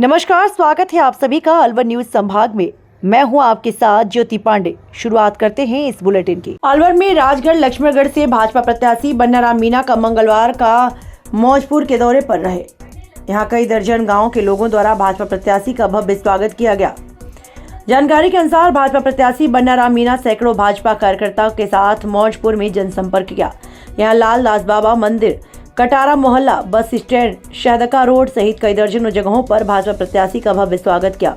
नमस्कार, स्वागत है आप सभी का अलवर न्यूज संभाग में। मैं हूं आपके साथ ज्योति पांडे। शुरुआत करते हैं इस बुलेटिन की। अलवर में राजगढ़ लक्ष्मणगढ़ से भाजपा प्रत्याशी बन्नाराम मीणा का मंगलवार का मौजपुर के दौरे पर रहे। यहां कई दर्जन गांव के लोगों द्वारा भाजपा प्रत्याशी का भव्य स्वागत किया गया। जानकारी के अनुसार भाजपा प्रत्याशी बन्नाराम मीणा सैकड़ों भाजपा कार्यकर्ताओं के साथ मौजपुर में जनसंपर्क किया। यहाँ लाल दास बाबा मंदिर, कटारा मोहल्ला, बस स्टैंड, शहदका रोड सहित कई दर्जनों जगहों पर भाजपा प्रत्याशी का भव्य स्वागत किया।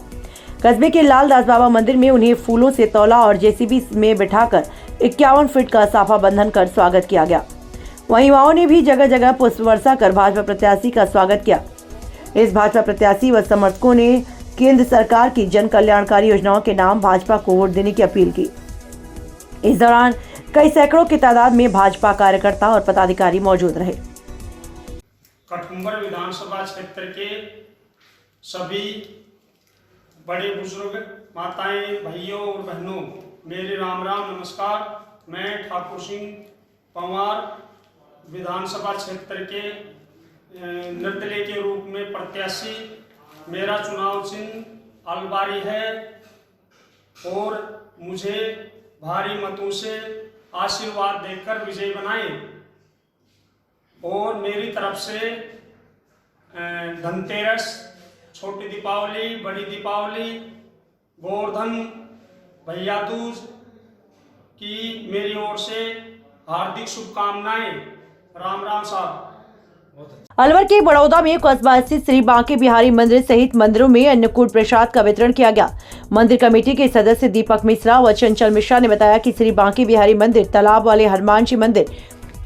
कस्बे के लाल दास बाबा मंदिर में उन्हें फूलों से तौला और जेसीबी में बिठाकर 51 फीट का साफा बंधन कर स्वागत किया गया। वहीं युवाओं ने भी जगह जगह पुष्प वर्षा कर भाजपा प्रत्याशी का स्वागत किया। इस भाजपा प्रत्याशी व समर्थकों ने केंद्र सरकार की जन कल्याणकारी योजनाओं के नाम भाजपा को वोट देने की अपील की। इस दौरान कई सैकड़ों की तादाद में भाजपा कार्यकर्ता और पदाधिकारी मौजूद रहे। कठुम्बर विधानसभा क्षेत्र के सभी बड़े बुजुर्ग, माताएं, भाइयों और बहनों, मेरे राम राम नमस्कार। मैं ठाकुर सिंह पंवार विधानसभा क्षेत्र के निर्दलीय के रूप में प्रत्याशी, मेरा चुनाव चिन्ह अलबारी है और मुझे भारी मतों से आशीर्वाद देकर विजयी बनाएं। और मेरी तरफ से धनतेरस, छोटी दीपावली, बड़ी दीपावली, गोवर्धन, भैया दूज की मेरी ओर से हार्दिक शुभकामनाएं। राम राम साहब। अलवर के बड़ौदा में कस्बा स्थित श्री बांके बिहारी मंदिर सहित मंदिरों में अन्नकूट प्रसाद का वितरण किया गया। मंदिर कमेटी के सदस्य दीपक मिश्रा व चंचल मिश्रा ने बताया कि श्री बांके बिहारी मंदिर, तालाब वाले हनुमान जी मंदिर,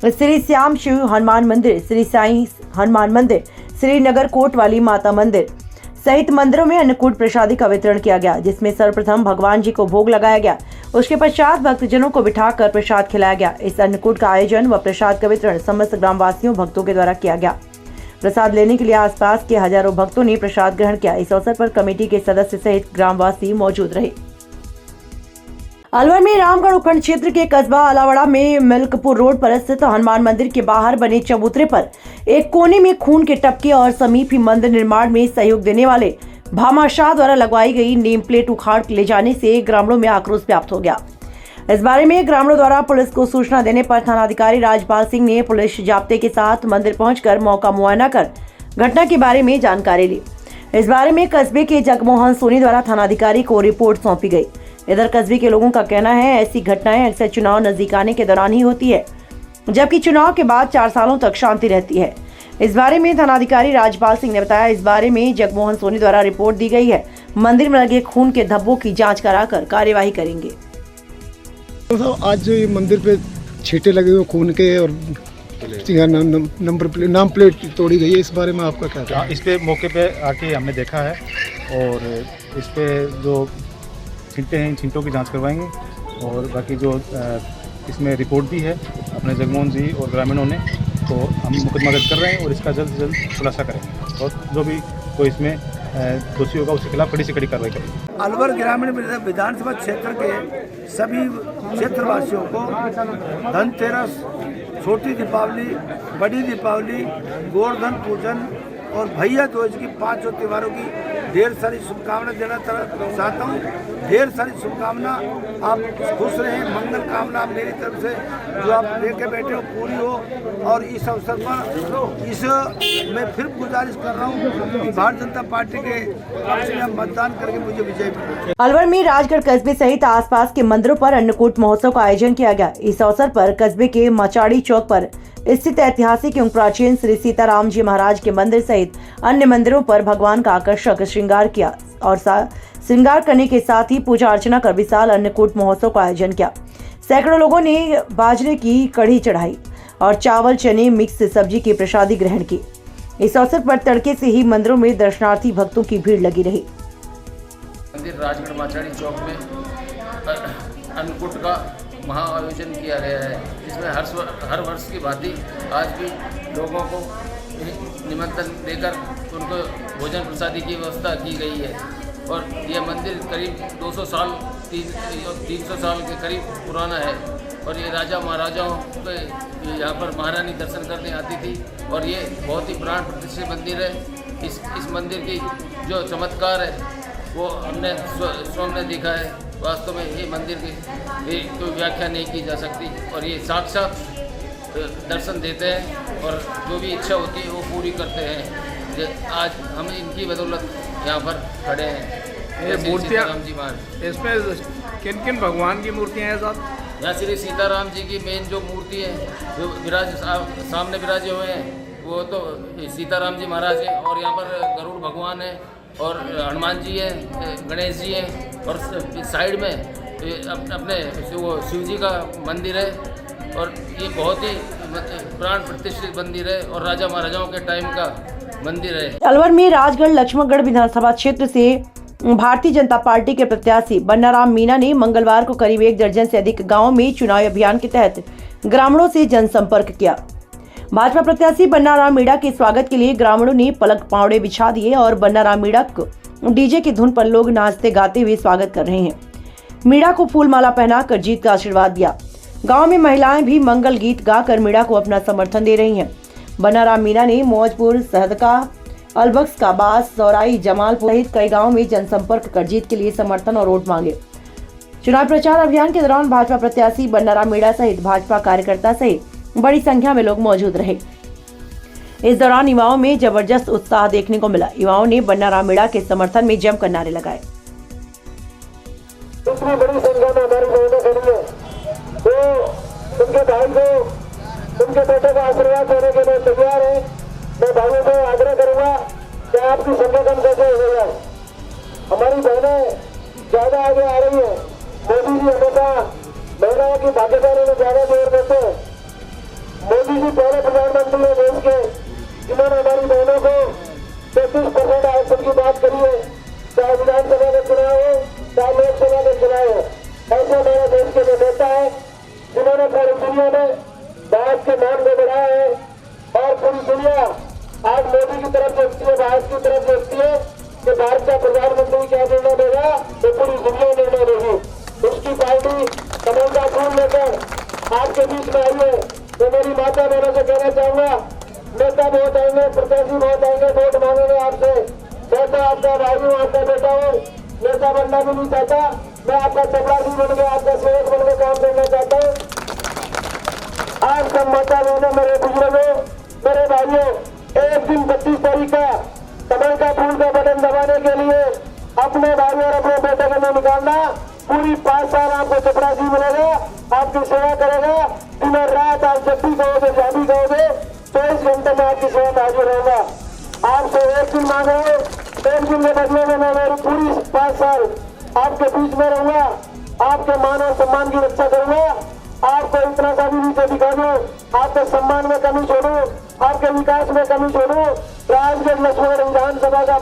श्री श्याम शिव हनुमान मंदिर, श्री साईं हनुमान मंदिर, श्री नगर कोट वाली माता मंदिर सहित मंदिरों में अन्नकूट प्रसादी का वितरण किया गया, जिसमें सर्वप्रथम भगवान जी को भोग लगाया गया। उसके पश्चात भक्तजनों को बिठाकर प्रसाद खिलाया गया। इस अन्नकूट का आयोजन व प्रसाद का वितरण समस्त ग्रामवासियों भक्तों के द्वारा किया गया। प्रसाद लेने के लिए आसपास के हजारों भक्तों ने प्रसाद ग्रहण किया। इस अवसर पर कमेटी के सदस्य सहित ग्रामवासी मौजूद रहे। अलवर में रामगढ़ उपखंड क्षेत्र के कस्बा अलावड़ा में मिल्कपुर रोड पर स्थित हनुमान मंदिर के बाहर बने चबूतरे पर एक कोने में खून के टपके और समीप ही मंदिर निर्माण में सहयोग देने वाले भामाशाह द्वारा लगवाई गई नेम प्लेट उखाड़ ले जाने से ग्रामीणों में आक्रोश व्याप्त हो गया। इस बारे में ग्रामीणों द्वारा पुलिस को सूचना देने पर थानाधिकारी राजपाल सिंह ने पुलिस जाब्ते के साथ मंदिर पहुंचकर मौका मुआयना कर घटना के बारे में जानकारी ली। इस बारे में कस्बे के जगमोहन सोनी द्वारा थानाधिकारी को रिपोर्ट सौंपी गई। इधर कस्बे के लोगों का कहना है ऐसी घटनाएं अक्सर चुनाव नजदीक आने के दौरान ही होती है, जबकि चुनाव के बाद 4 सालों तक शांति रहती है। इस बारे में थानाधिकारी राजपाल सिंह ने बताया, इस बारे में जगमोहन सोनी द्वारा रिपोर्ट दी गई है। मंदिर में लगे खून के धब्बों की जांच कराकर कार्यवाही करेंगे। तो आज जो ये मंदिर पे छींटे लगे हुए खून के और नाम प्लेट तोड़ी गई है, इस बारे में आपका क्या कहना है? इस पे मौके पे आके हमने देखा है और इस पे जो छींटे हैं, इन छींटों की जांच करवाएंगे और बाकी जो इसमें रिपोर्ट दी है अपने जगमोहन जी और ग्रामीणों ने, तो हम मुकदमा दर्ज कर रहे हैं और इसका जल्द से जल्द खुलासा करेंगे और जो भी कोई इसमें दोषी होगा उसके खिलाफ कड़ी से कड़ी कार्रवाई करेंगे। अलवर ग्रामीण विधानसभा क्षेत्र के सभी क्षेत्रवासियों को धनतेरस, छोटी दीपावली, बड़ी दीपावली, गोवर्धन पूजन और भैया दूज की 5 त्योहारों की ढेर सारी शुभकामना देना चाहता हूँ। ढेर सारी शुभकामना, आप खुश रहें, मंगल कामना मेरी तरफ से जो आप लेके बैठे हो पूरी हो। और इस अवसर पर मैं फिर गुजारिश कर रहा हूँ कि भारतीय जनता पार्टी के पक्ष में मतदान करके मुझे विजयी बनाएं। अलवर में राजगढ़ कस्बे सहित आसपास के मंदिरों पर अन्नकूट महोत्सव का आयोजन किया गया। इस अवसर पर कस्बे के मचाड़ी चौक पर स्थित ऐतिहासिक एवं प्राचीन श्री सीताराम जी महाराज के मंदिर सहित अन्य मंदिरों पर भगवान का आकर्षक श्रृंगार किया और श्रृंगार करने के साथ ही पूजा अर्चना कर विशाल अन्नकूट महोत्सव का आयोजन किया। सैकड़ों लोगों ने बाजरे की कढ़ी चढ़ाई और चावल, चने, मिक्स सब्जी की प्रसादी ग्रहण की। इस अवसर पर तड़के से ही मंदिरों में दर्शनार्थी भक्तों की भीड़ लगी रही। मंदिर राजगढ़ माचाड़ी चौक में अन्नकूट का महा आयोजन किया गया है, जिसमें हर वर्ष की भांति आज भी लोगों को निमंत्रण देकर उनको भोजन प्रसादी की व्यवस्था की गई है। और यह मंदिर करीब 200 साल 300 साल के करीब पुराना है और ये राजा महाराजाओं के यहाँ पर महारानी दर्शन करने आती थी और ये बहुत ही प्राण प्रतिष्ठित मंदिर है। इस मंदिर की जो चमत्कार है वो हमने स्वयं ने देखा है। वास्तव में ये मंदिर की कोई व्याख्या नहीं की जा सकती और ये साक्षात दर्शन देते हैं और जो भी इच्छा होती है वो पूरी करते हैं। आज हम इनकी बदौलत यहाँ पर खड़े हैं। ये मूर्तियाँ राम जी महाराज, इसमें किन किन भगवान की मूर्तियाँ हैं साहब? यहाँ श्री सीताराम जी की मेन जो मूर्ति है जो सामने विराजे हुए हैं वो तो सीताराम जी महाराज हैं और यहाँ पर गरुड़ भगवान है और हनुमान जी हैं, गणेश जी हैं और साइड में अपने वो शिव जी का मंदिर है और ये बहुत ही प्राण प्रतिष्ठित मंदिर है और राजा महाराजाओं के टाइम का मंदिर है। अलवर में राजगढ़ लक्ष्मणगढ़ विधानसभा क्षेत्र से भारतीय जनता पार्टी के प्रत्याशी बन्नाराम मीणा ने मंगलवार को करीब 1 दर्जन से अधिक गांवों में चुनावी अभियान के तहत ग्रामीणों से जनसंपर्क किया। भाजपा प्रत्याशी बन्नाराम मीणा के स्वागत के लिए ग्रामीणों ने पलक पावड़े बिछा दिए और बन्नाराम मीणा को डीजे की धुन पर लोग नाचते गाते हुए स्वागत कर रहे हैं। मीणा को फूलमाला पहनाकर जीत का आशीर्वाद दिया। गांव में महिलाएं भी मंगल गीत गाकर मीणा को अपना समर्थन दे रही हैं। बन्नाराम मीणा ने मौजपुर, सहदका, अलबक्स, काबास, सौराई, जमालपुर सहित कई गाँव में जनसंपर्क कर जीत के लिए समर्थन और वोट मांगे। चुनाव प्रचार अभियान के दौरान भाजपा प्रत्याशी बन्नाराम मीणा सहित भाजपा कार्यकर्ता सहित बड़ी संख्या में लोग मौजूद रहे। इस दौरान युवाओं में जबरदस्त उत्साह देखने को मिला। युवाओं ने बन्नाराम मीणा के समर्थन में जमकर नारे लगाए। इतनी बड़ी संख्या में हमारी बहनें खड़ी है वो उनके भाई को, उनके बेटे का आशीर्वाद देने के लिए तैयार है। मैं भाइयों को आग्रह करूंगा कि आपकी संख्या कम कैसे हो जाए। हमारी बहनें ज्यादा आगे आ रही है। मोदी जी हमेशा महिलाओं की भागीदारी में ज्यादा जोर देते हैं। मोदी जी पहले प्रधानमंत्री है देश के जिन्होंने हमारी बहनों को 33% आरक्षण की बात करी है, चाहे विधानसभा के चुनाव हो चाहे लोकसभा के चुनाव हो। ऐसे हमारे देश के जो नेता है जिन्होंने पूरी दुनिया में भारत के नाम को बढ़ाया है और पूरी दुनिया आज मोदी की तरफ देखती है, भारत की तरफ देखती है कि भारत का प्रधानमंत्री क्या निर्णय देगा तो पूरी दुनिया निर्णय देगी। उसकी पार्टी कमल का फूल लेकर आपके बीच में आई है। तो मेरी माता बहनों से कहना चाहूंगा, नेता बहुत आएंगे, प्रत्याशी बहुत आएंगे, वोट मांगेंगे आपसे। मैं आपका भाई हूँ, आपका बेटा हूँ, नेता बनना भी नहीं चाहता। मैं आपका चपरासी बन के, आपका सेवक बन के काम करना चाहता हूँ। आज सब माता बहनों, मेरे बुजुर्गों, मेरे भाइयों, एक दिन 25 तारीख का कमल का फूल का बटन दबाने के लिए अपने भाई और अपने बेटे के लिए निकालना। पूरी 5 साल आपको चपरासी मिलेगा, आपकी सेवा करेगा दिन और रात। आप जब भी कहोगे, जहाँ भी कहोगे, 24 घंटे में आपकी सेवा में हाजिर होगा। आपसे एक दिन मांगोगे, एक दिन के बदले में मैं मेरी पूरी 5 साल आपके बीच में रहूंगा, आपके मान और सम्मान की रक्षा करूंगा। आपको इतना सा भी नीचे दिखा दूं, आपके सम्मान में कमी छोड़ूं, आपके विकास में कमी छोड़ूं। राजगढ़ लक्ष्मणगढ़ विधानसभा का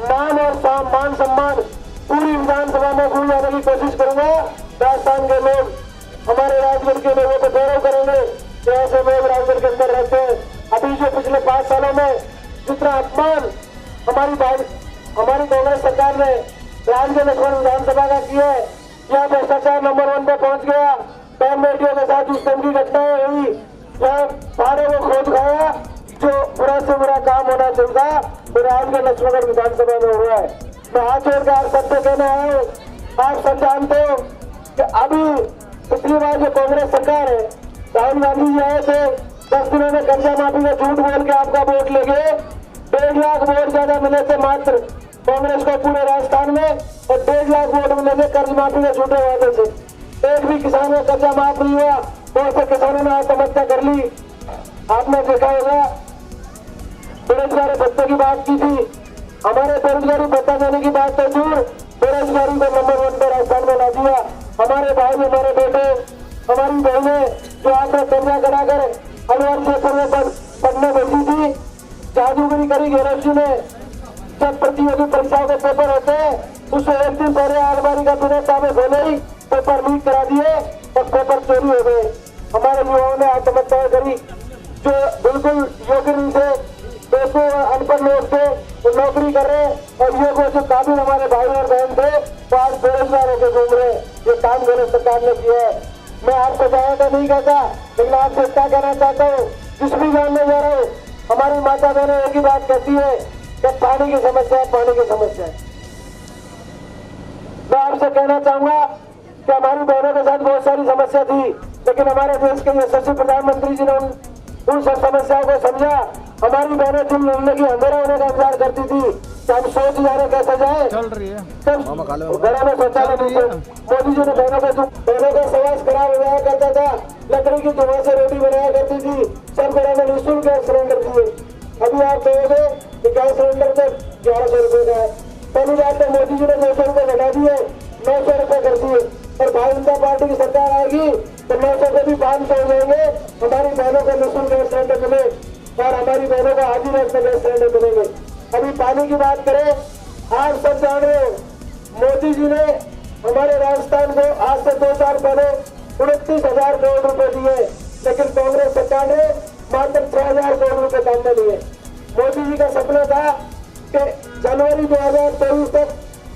मान और मान सम्मान पूरी विधानसभा में भूल जाने की कोशिश करूंगा। राजस्थान के लोग, हमारे राजगढ़ के लोगों को गौरव करेंगे कि ऐसे लोग राजगढ़ के अंदर रहते हैं। अभी जो पिछले 5 सालों में जितना अपमान हमारी कांग्रेस सरकार ने राजगढ़ लक्ष्मण विधानसभा का किया है, यहाँ भ्रष्टाचार नंबर 1 पे पहुंच गया। बहन बेटियों के साथ जिस तरह की घटनाएं हुई, यहाँ पहाड़ों को खोद खाया, जो बुरा से बुरा काम होना चाहिए वो राजगढ़ लक्ष्मणगढ़ विधानसभा में हुआ है। मैं हाथ जोड़कर आप सबसे कहना है, आप सब जानते हो कि अभी पिछली बार जो कांग्रेस सरकार है, राहुल गांधी जी आए थे, 10 दिनों में कर्जा माफी का झूठ बोल के आपका वोट ले गए। 1.5 लाख वोट ज्यादा मिले थे मात्र कांग्रेस को पूरे राजस्थान में, और 1.5 लाख वोट मिले थे कर्ज माफी के झूठे वादे से। एक भी किसान का कर्जा माफ नहीं हुआ, बहुत से किसानों ने आत्महत्या कर ली। आपने देखा होगा, बेरोजगारी भत्ते की बात की थी। हमारे बेरोजगारी भत्ता देने की बात तो दूर, बेरोजगारी को नंबर 1 पर राजस्थान में ला दिया। हमारे भाई, हमारे बेटे, हमारी बहनें जो आपने कन्या कराकर अलवर क्षेत्र में पढ़ने भेजी थी, जादूगरी करी गैरव जी ने। जब प्रतियोगी परीक्षाओं के पेपर होते हैं, उससे एक दिन पहले अलमारी का बिना ताबे खोले ही पेपर लीक करा दिए और पेपर चोरी हो गए। हमारे युवाओं ने आत्महत्या करी, जो बिल्कुल योग्य नहीं थे, दोस्तों अनपढ़ लोग थे, वो नौकरी कर रहे, और ये वो जो काबिल हमारे भाई और बहन थे तो आज बेरोजगार होकर घूम रहे। ये काम गलत सरकार ने किया है। मैं आपको ज्यादा नहीं कहता, लेकिन आपसे क्या कहना चाहता हूँ, जिस भी जानने जा रहा हूँ, हमारी माता बहनें एक ही बात कहती है कि कि पानी की समस्या है, पानी की समस्या है। मैं आपसे कहना चाहूंगा कि हमारी बहनों के साथ बहुत सारी समस्या थी, लेकिन हमारे देश के यशस्वी प्रधानमंत्री जी ने उन सब समस्याओं को समझा। हमारी बहनें दिन जिंदगी अंधेरा होने का इंतजार करती थी कि हम सोच जा रहे कैसे जाए, घरों में शौचालय नहीं थे। मोदी जी ने बहनों का समाज खराब हो जाया करता था, लकड़ी की धुआं से रोटी बनाया करती थी, सब घरों में निःशुल्क गैस सिलेंडर दिए। अभी आप कहोगे कि गैस सिलेंडर तो 1100 रुपए का है। पहली बात तो मोदी जी ने 200 रुपए घटा दिए, 900 रुपए कर दिए, और भारतीय जनता पार्टी की सरकार आएगी तो 900 से भी 500 हो जाएंगे। हमारी बहनों को निःशुल्क गैस सिलेंडर मिले और हमारी बहनों को आधी रेट में गैस सिलेंडर मिलेंगे। अभी पानी की बात करें, आप सब जान रहे हो मोदी जी ने हमारे राजस्थान को आज से 2 साल पहले 29,000 करोड़ रुपए दिए, लेकिन कांग्रेस सरकार ने मात्र 6,000 करोड़ रुपए काम में लिए। मोदी जी का सपना था कि जनवरी 2023 तक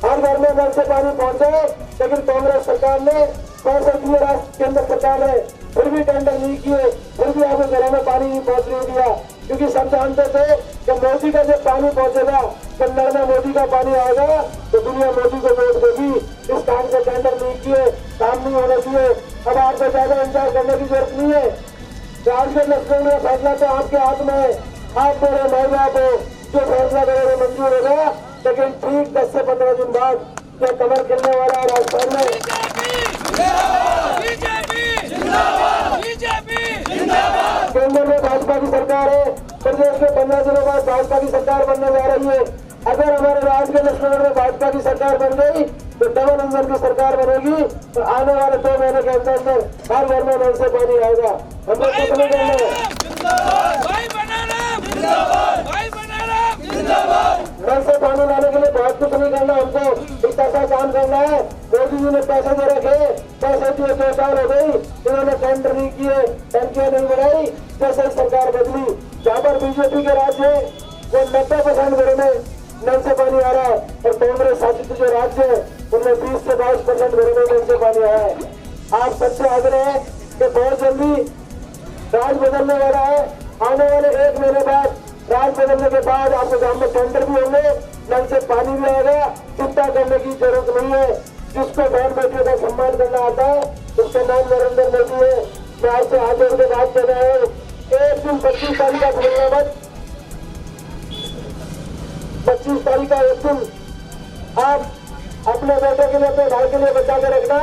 हर घर में नल से पानी पहुंचे, लेकिन कांग्रेस सरकार ने पैसे दिए, राष्ट्र केंद्र सरकार ने फिर भी टेंडर नहीं किए, फिर भी आपके घरों में पानी नहीं पहुंचने दिया, क्योंकि सब जानते थे कि मोदी का जब पानी पहुंचेगा, कन्नड़ में मोदी का पानी आएगा तो दुनिया मोदी को वोट देगी। इस काम से टेंडर नहीं किए, काम नहीं होने दिए। अब आपको ज्यादा इंतजार करने की जरूरत नहीं है। राजगढ़ लक्ष्मण का फैसला तो आपके हाथ में है, आप मेरे माई बाप हो, जो फैसला करोगे मंजूर होगा, लेकिन ठीक 10 से 15 दिन बाद यह कमर खिलने वाला है राजस्थान में। केंद्र में भाजपा की सरकार है, प्रदेश में 15 दिनों बाद भाजपा की सरकार बनने जा रही है। अगर हमारे राज्य के लक्ष्मण में भाजपा की सरकार बन गई तो डबल इंजन की सरकार बनेगी, तो आने वाले 2 महीने के अंदर हर घर में नल से पानी आएगा। हम लोग कुछ नहीं करना है, नल से पानी लाने के लिए बहुत कुछ नहीं करना, हमको एक ऐसा काम करना है। मोदी जी ने पैसे दे रखे, पैसे दिए 2 साल हो गई, इन्होंने टेंडर नहीं किए, टंकियां नहीं बनाई, जैसे ही सरकार बदली जहाँ पर बीजेपी के राज्य है वो 90% घरों में नल से पानी आ रहा है, और कांग्रेस शासित जो राज्य है उनमें 20 से 22% घरों में नल से पानी आया है। आप सबसे आग्रह है कि बहुत जल्दी राज बदलने वाला है, आने वाले 1 महीने बाद राज बदलने के बाद आपके गांव में टेंडर भी होंगे, नल से पानी भी आएगा, चिंता करने की जरूरत नहीं है। जिसको बहन बेटियों का सम्मान करना आता है उसका नाम नरेंद्र मोदी है। मैं आपसे हाथ जोड़ के बात कर रहा हूँ, एक दिन 25 तारीख का भूलना मत, 25 तारीख का एक दिन आप अपने बेटे के लिए, अपने भाई के लिए बचा के रखना,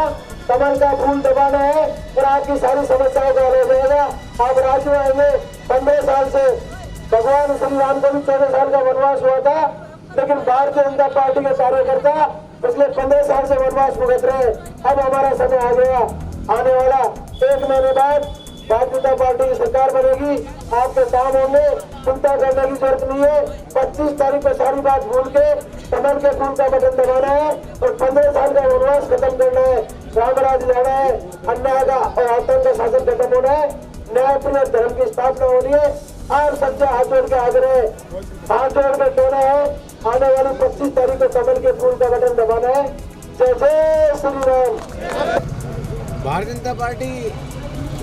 कमल का फूल दबाना है और आपकी सारी समस्याओं का हल हो जाएगा। आप राज्य में आएंगे। 15 साल से भगवान श्री राम को भी 14 साल का वनवास हुआ था, लेकिन भारतीय जनता पार्टी के कार्यकर्ता पिछले 15 साल से वनवास भुगत रहे। अब हमारा समय आ गया, आने वाला 1 महीने बाद भारतीय जनता पार्टी की सरकार बनेगी, आपके काम होंगे, चिंता करने की जरूरत नहीं है। 25 तारीख को सारी बात भूल के कमल के फूल का बटन दबाना है और 15 साल का वनवास खत्म करना है, रामराज लाना है, अन्याय का और आतंक का शासन खत्म होना है, न्यायप्रिय धर्म की स्थापना होनी है। और सबसे हाथ जोड़ के आग्रह है, हाथ जोड़ के कहना है, आने वाली 25 तारीख को कमल के फूल का बटन दबाना है। जय जय श्री राम। भारतीय जनता पार्टी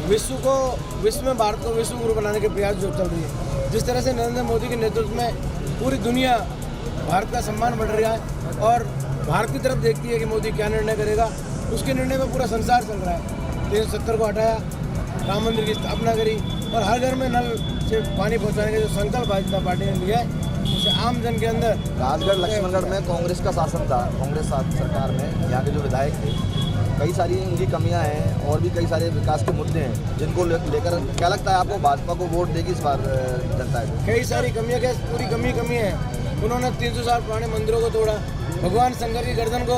विश्व में भारत को विश्व गुरु बनाने के प्रयास जो चल रही है, जिस तरह से नरेंद्र मोदी के नेतृत्व में पूरी दुनिया भारत का सम्मान बढ़ रहा है और भारत की तरफ देखती है कि मोदी क्या निर्णय करेगा, उसके निर्णय में पूरा संसार चल रहा है। 370 को हटाया, राम मंदिर की स्थापना करी और हर घर में नल से पानी पहुंचाने का जो संकल्प भारतीय जनता पार्टी ने लिया है उसे आम जन के अंदर। राजगढ़ लक्ष्मणगढ़ में कांग्रेस का शासन था, कांग्रेस सरकार में यहाँ के जो विधायक थे, कई सारी उनकी कमियां हैं और भी कई सारे विकास के मुद्दे हैं जिनको लेकर क्या लगता है आपको भाजपा को वोट देगी इस बार जनता को? कई सारी कमियां, क्या पूरी कमी है। उन्होंने 300 साल पुराने मंदिरों को तोड़ा, भगवान शंकर की गर्दन को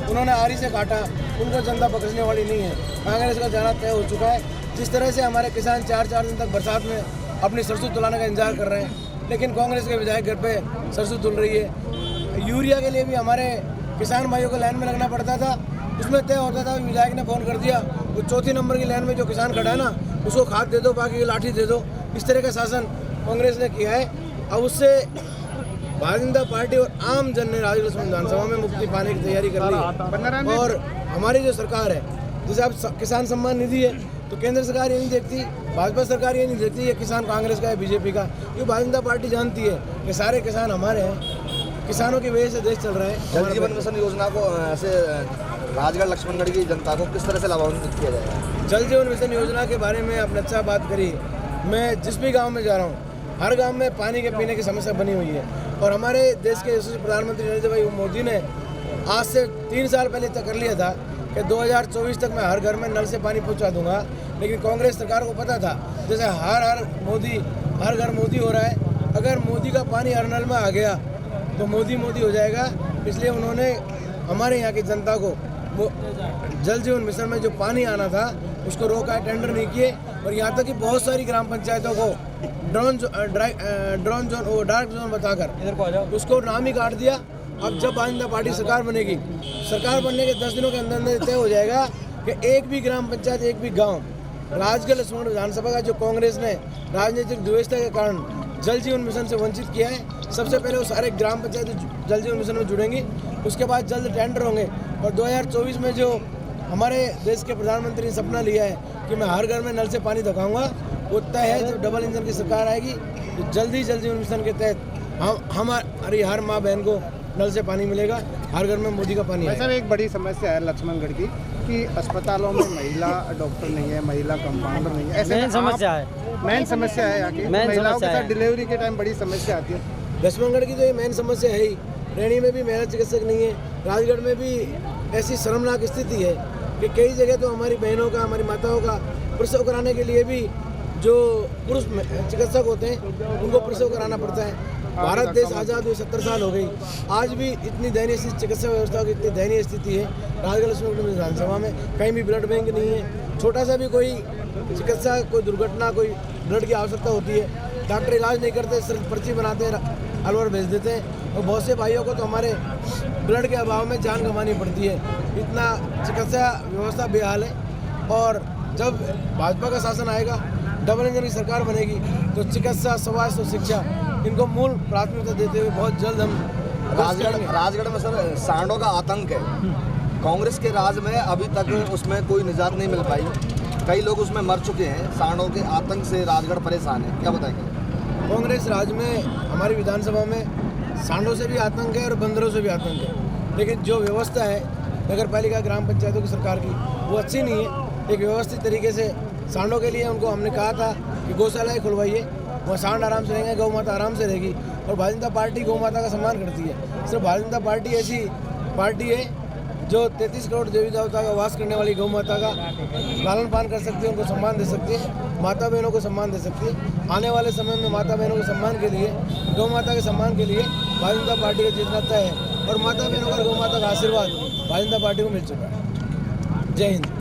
उन्होंने आरी से काटा, उनको जनता पकड़ने वाली नहीं है। कांग्रेस का जाना तय हो चुका है। जिस तरह से हमारे किसान 4-4 दिन तक बरसात में अपनी सरसों तुलाने का इंतजार कर रहे हैं, लेकिन कांग्रेस के विधायक घर पे सरसों तुल रही है। यूरिया के लिए भी हमारे किसान भाइयों को लाइन में लगना पड़ता था, उसमें तय होता था, विधायक ने फ़ोन कर दिया, वो 4थी नंबर की लाइन में जो किसान खड़ा है ना, उसको खाद दे दो, बाकी की लाठी दे दो। इस तरह का शासन कांग्रेस ने किया है। अब उससे भारतीय जनता पार्टी और आम जन ने राजगढ़ विधानसभा में मुक्ति पाने की तैयारी कर ली है। और हमारी जो सरकार है, जैसे अब किसान सम्मान निधि है, तो केंद्र सरकार ये नहीं देखती, भाजपा सरकार ये नहीं देखती ये किसान कांग्रेस का है बीजेपी का, क्योंकि भारतीय जनता पार्टी जानती है कि सारे किसान हमारे हैं, किसानों की वजह से देश चल रहा है। जल जीवन मिशन योजना को ऐसे राजगढ़ लक्ष्मणगढ़ की जनता को किस तरह से लाभान्वित किया जाएगा? जल जीवन मिशन योजना के बारे में आपने अच्छा बात करी। मैं जिस भी गांव में जा रहा हूं, हर गांव में पानी के पीने की समस्या बनी हुई है और हमारे देश के यशस्वी प्रधानमंत्री नरेंद्र भाई मोदी ने आज से 3 साल पहले तय कर लिया था कि 2024 तक मैं हर घर में नल से पानी पहुंचा दूंगा। लेकिन कांग्रेस सरकार को पता था जैसे हर घर मोदी हो रहा है, अगर मोदी का पानी हर नल में आ गया तो मोदी हो जाएगा। इसलिए उन्होंने हमारे यहाँ की जनता को वो जल जीवन मिशन में जो पानी आना था उसको रोका, टेंडर नहीं किए और यहाँ तक कि बहुत सारी ग्राम पंचायतों को डार्क जोन बताकर उसको नाम ही काट दिया। अब जब भारतीय जनता पार्टी सरकार बनेगी, सरकार बनने के 10 दिनों के अंदर अंदर तय हो जाएगा कि एक भी ग्राम पंचायत, एक भी गांव राजगढ़ लक्ष्मण विधानसभा का जो कांग्रेस ने राजनीतिक द्वेषता के कारण जल जीवन मिशन से वंचित किया है, सबसे पहले वो सारे ग्राम पंचायत जल जीवन मिशन में जुड़ेंगी। उसके बाद जल्द टेंडर होंगे और 2024 में जो हमारे देश के प्रधानमंत्री ने सपना लिया है कि मैं हर घर में नल से पानी दिखाऊंगा, वो तय है। जब डबल इंजन की सरकार आएगी तो जल्दी जल जीवन मिशन के तहत हमारी हर माँ बहन को नल से पानी मिलेगा, हर घर में मोदी का पानी आएगा। सर एक बड़ी समस्या है लक्ष्मणगढ़ की कि अस्पतालों में महिला डॉक्टर नहीं है, महिला कंपाउंडर नहीं है। ऐसे मेन समस्या है यहाँ की, महिलाओं के साथ डिलीवरी के टाइम बड़ी समस्या आती है। लक्ष्मणगढ़ की तो ये मेन समस्या है ही। रैनी में भी महिला चिकित्सक नहीं है, राजगढ़ में भी ऐसी शर्मनाक स्थिति है कि कई जगह तो हमारी बहनों का, हमारी माताओं का प्रसव कराने के लिए भी जो पुरुष चिकित्सक होते हैं उनको प्रसव कराना पड़ता है। भारत देश आज़ाद हुए 70 साल हो गई, आज भी इतनी दयनीय चिकित्सा व्यवस्था की इतनी दयनीय स्थिति है। राजगढ़ लक्ष्मणगढ़ विधानसभा में कहीं भी ब्लड बैंक नहीं है। छोटा सा भी कोई चिकित्सा, कोई दुर्घटना, कोई ब्लड की आवश्यकता होती है, डॉक्टर इलाज नहीं करते, सिर्फ पर्ची बनाते हैं, अलवर भेज देते हैं। और बहुत से भाइयों को तो हमारे ब्लड के अभाव में जान गंवानी पड़ती है। इतना चिकित्सा व्यवस्था बेहाल है। और जब भाजपा का शासन आएगा, डबल इंजन की सरकार बनेगी, तो चिकित्सा, स्वास्थ्य और शिक्षा इनको मूल प्राथमिकता देते हुए बहुत जल्द हम राजगढ़ में सर सांडों का आतंक है। कांग्रेस के राज में अभी तक उसमें कोई निजात नहीं मिल पाई, कई लोग उसमें मर चुके हैं। सांडों के आतंक से राजगढ़ परेशान है, क्या बताएंगे? कांग्रेस राज में हमारी विधानसभा में सांडों से भी आतंक है और बंदरों से भी आतंक है। लेकिन जो व्यवस्था है नगर पालिका, ग्राम पंचायतों की सरकार की, वो अच्छी नहीं है। एक व्यवस्थित तरीके से सांडों के लिए उनको हमने कहा था कि गौशालाएँ खुलवाइए, वहाँ सांड आराम से रहेंगे, गौ माता आराम से रहेगी। और भारतीय जनता पार्टी गौ माता का सम्मान करती है। सिर्फ भारतीय जनता पार्टी ऐसी पार्टी है जो 33 करोड़ देवी देवता का वास करने वाली गौ माता का लालन पालन कर सकती है, उनको सम्मान दे सकती है, माता बहनों को सम्मान दे सकती है। आने वाले समय में माता बहनों के सम्मान के लिए, गौ माता के सम्मान के लिए भारतीय जनता पार्टी का जीतना तय है। और माता बहनों का गौ माता का आशीर्वाद भारतीय जनता पार्टी को मिल चुका है। जय हिंद।